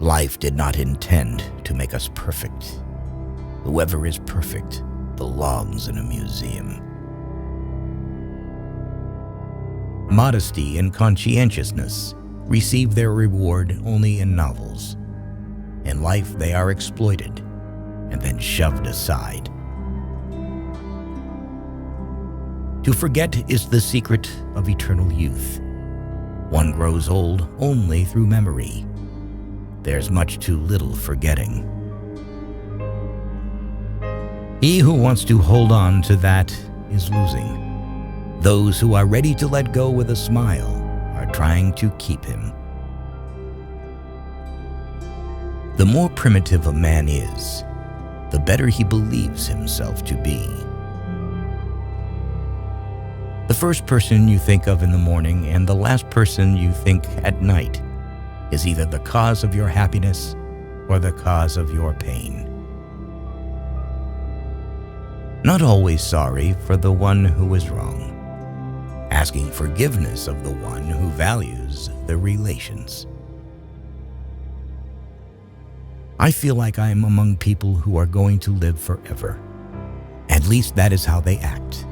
Life did not intend to make us perfect. Whoever is perfect belongs in a museum. Modesty and conscientiousness receive their reward only in novels. In life, they are exploited and then shoved aside. To forget is the secret of eternal youth. One grows old only through memory. There's much too little forgetting. He who wants to hold on to that is losing. Those who are ready to let go with a smile are trying to keep him. The more primitive a man is, the better he believes himself to be. The first person you think of in the morning and the last person you think at night is either the cause of your happiness or the cause of your pain. Not always sorry for the one who is wrong. Asking forgiveness of the one who values the relations. I feel like I am among people who are going to live forever. At least that is how they act.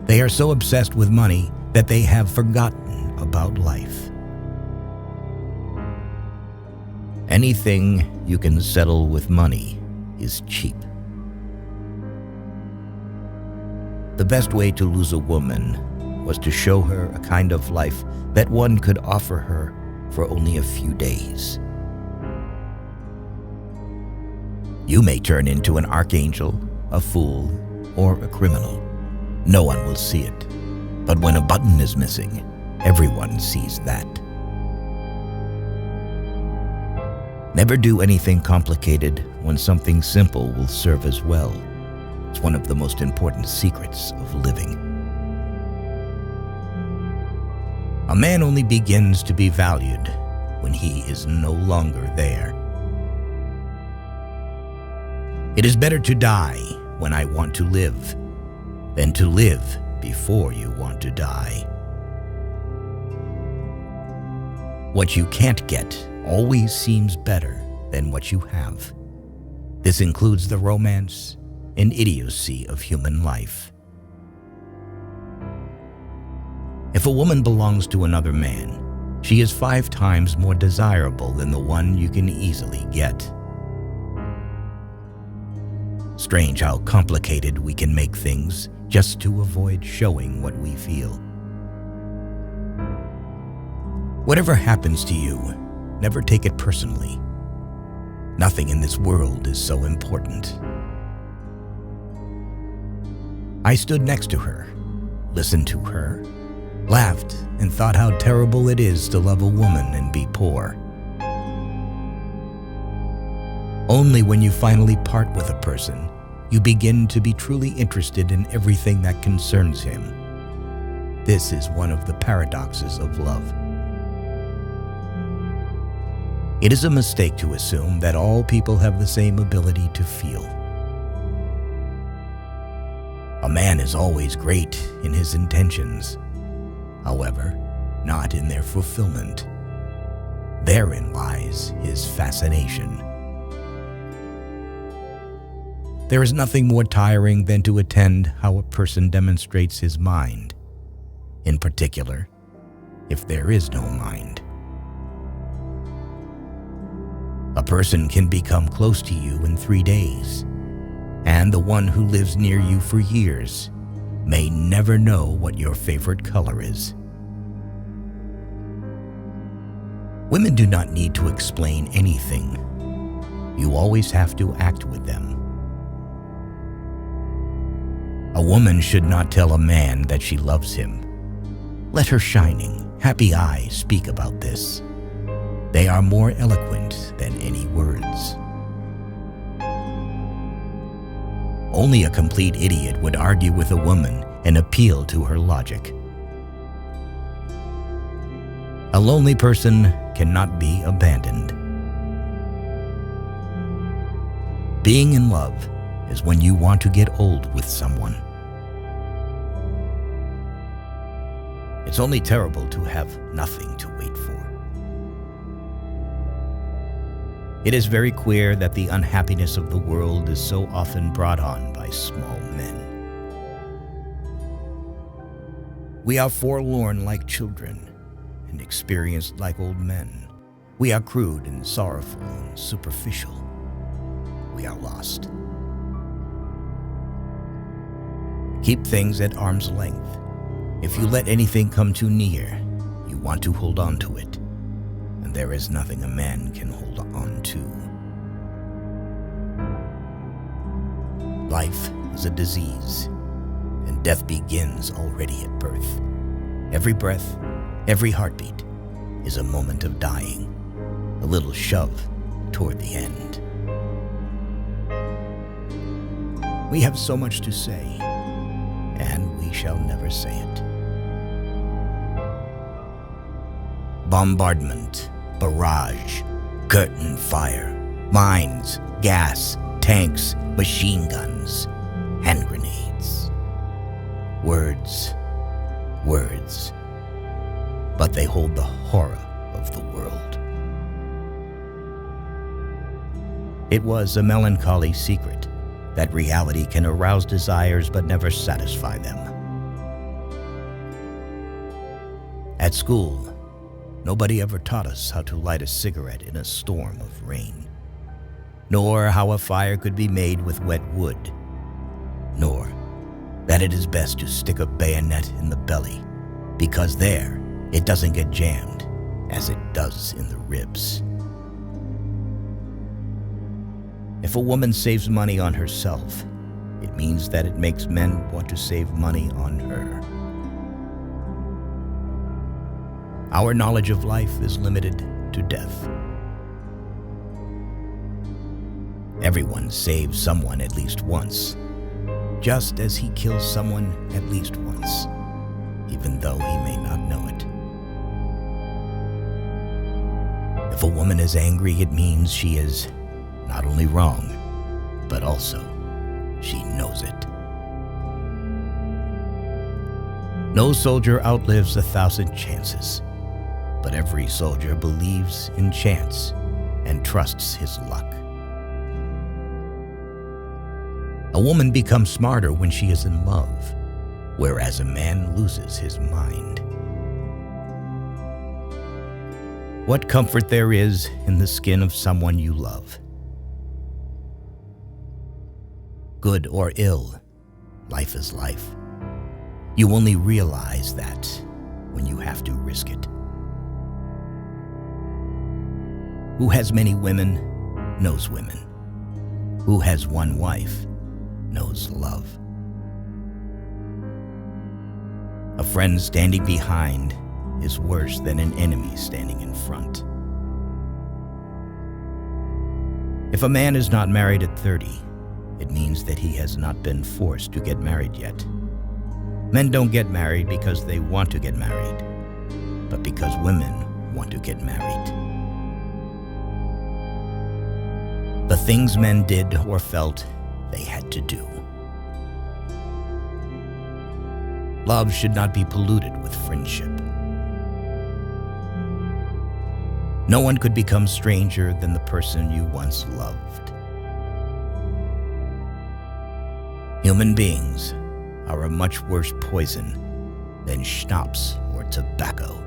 They are so obsessed with money that they have forgotten about life. Anything you can settle with money is cheap. The best way to lose a woman was to show her a kind of life that one could offer her for only a few days. You may turn into an archangel, a fool, or a criminal. No one will see it. But when a button is missing, everyone sees that. Never do anything complicated when something simple will serve as well. It's one of the most important secrets of living. A man only begins to be valued when he is no longer there. It is better to die when I want to live than to live before you want to die. What you can't get always seems better than what you have. This includes the romance and idiocy of human life. If a woman belongs to another man, she is 5 times more desirable than the one you can easily get. Strange how complicated we can make things just to avoid showing what we feel. Whatever happens to you, never take it personally. Nothing in this world is so important. I stood next to her, listened to her, laughed, and thought how terrible it is to love a woman and be poor. Only when you finally part with a person, you begin to be truly interested in everything that concerns him. This is one of the paradoxes of love. It is a mistake to assume that all people have the same ability to feel. A man is always great in his intentions, however, not in their fulfillment. Therein lies his fascination. There is nothing more tiring than to attend how a person demonstrates his mind, in particular, if there is no mind. A person can become close to you in 3 days, and the one who lives near you for years may never know what your favorite color is. Women do not need to explain anything. You always have to act with them. A woman should not tell a man that she loves him. Let her shining, happy eyes speak about this. They are more eloquent than any words. Only a complete idiot would argue with a woman and appeal to her logic. A lonely person cannot be abandoned. Being in love is when you want to get old with someone. It's only terrible to have nothing to wait for. It is very queer that the unhappiness of the world is so often brought on by small men. We are forlorn like children and experienced like old men. We are crude and sorrowful and superficial. We are lost. Keep things at arm's length. If you let anything come too near, you want to hold on to it, and there is nothing a man can hold on to. Life is a disease, and death begins already at birth. Every breath, every heartbeat is a moment of dying, a little shove toward the end. We have so much to say, and we shall never say it. Bombardment, barrage, curtain fire, mines, gas, tanks, machine guns, hand grenades. Words, words, but they hold the horror of the world. It was a melancholy secret that reality can arouse desires but never satisfy them. At school, nobody ever taught us how to light a cigarette in a storm of rain, nor how a fire could be made with wet wood, nor that it is best to stick a bayonet in the belly, because there it doesn't get jammed as it does in the ribs. If a woman saves money on herself, it means that it makes men want to save money on her. Our knowledge of life is limited to death. Everyone saves someone at least once, just as he kills someone at least once, even though he may not know it. If a woman is angry, it means she is not only wrong, but also she knows it. No soldier outlives 1,000 chances, but every soldier believes in chance and trusts his luck. A woman becomes smarter when she is in love, whereas a man loses his mind. What comfort there is in the skin of someone you love. Good or ill, life is life. You only realize that when you have to risk it. Who has many women knows women. Who has one wife knows love. A friend standing behind is worse than an enemy standing in front. If a man is not married at 30, it means that he has not been forced to get married yet. Men don't get married because they want to get married, but because women want to get married. The things men did or felt they had to do. Love should not be polluted with friendship. No one could become stranger than the person you once loved. Human beings are a much worse poison than schnapps or tobacco.